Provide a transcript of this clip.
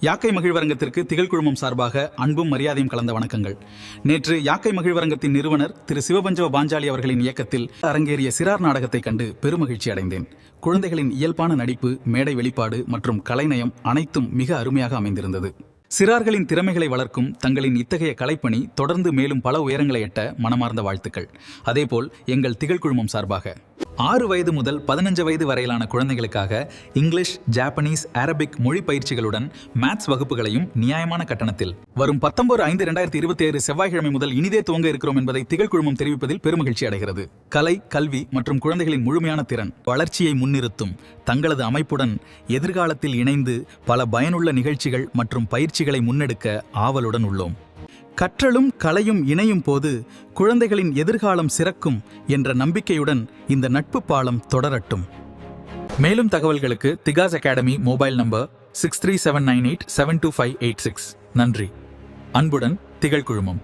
யாக்கை மகிழ்வரங்கத்திற்கு திகழ் குழுமம் சார்பாக அன்பும் மரியாதையும் கலந்த வணக்கங்கள். நேற்று யாக்கை மகிழ்வரங்கத்தின் நிறுவனர் திரு சிவபஞ்சவ பாஞ்சாலி அவர்களின் இயக்கத்தில் அரங்கேறிய சிறார் நாடகத்தை கண்டு பெருமகிழ்ச்சி அடைந்தேன். குழந்தைகளின் இயல்பான நடிப்பு, மேடை வெளிப்பாடு மற்றும் கலைநயம் அனைத்தும் மிக அருமையாக அமைந்திருந்தது. சிறார்களின் திறமைகளை வளர்க்கும் தங்களின் இத்தகைய கலைப்பணி தொடர்ந்து மேலும் பல உயரங்களை எட்ட மனமார்ந்த வாழ்த்துக்கள். அதேபோல் எங்கள் திகழ் குழுமம் சார்பாக 6 வயது முதல் 15 வயது வரையிலான குழந்தைகளுக்காக இங்கிலீஷ், ஜாப்பனீஸ், அரபிக் மொழி பயிற்சிகளுடன் மேத்ஸ் வகுப்புகளையும் நியாயமான கட்டணத்தில் வரும் 19/5/2027 செவ்வாய்க்கிழமை முதல் இனிதே துவங்க இருக்கிறோம் என்பதை திகழ் குழுமம் தெரிவிப்பதில் பெருமகிழ்ச்சி அடைகிறது. கலை, கல்வி மற்றும் குழந்தைகளின் முழுமையான திறன் வளர்ச்சியை முன்னிறுத்தும் தங்களது அமைப்புடன் எதிர்காலத்தில் இணைந்து பல பயனுள்ள நிகழ்ச்சிகள் மற்றும் பயிற்சிகளை முன்னெடுக்க ஆவலுடன் உள்ளோம். கற்றலும் கலையும் இணையும் போது குழந்தைகளின் எதிர்காலம் சிறக்கும் என்ற நம்பிக்கையுடன் இந்த நட்பு பாலம் தொடரட்டும். மேலும் தகவல்களுக்கு திகாஸ் அகாடமி மொபைல் நம்பர் 6379872586. நன்றி. அன்புடன் திகழ் குழுமம்.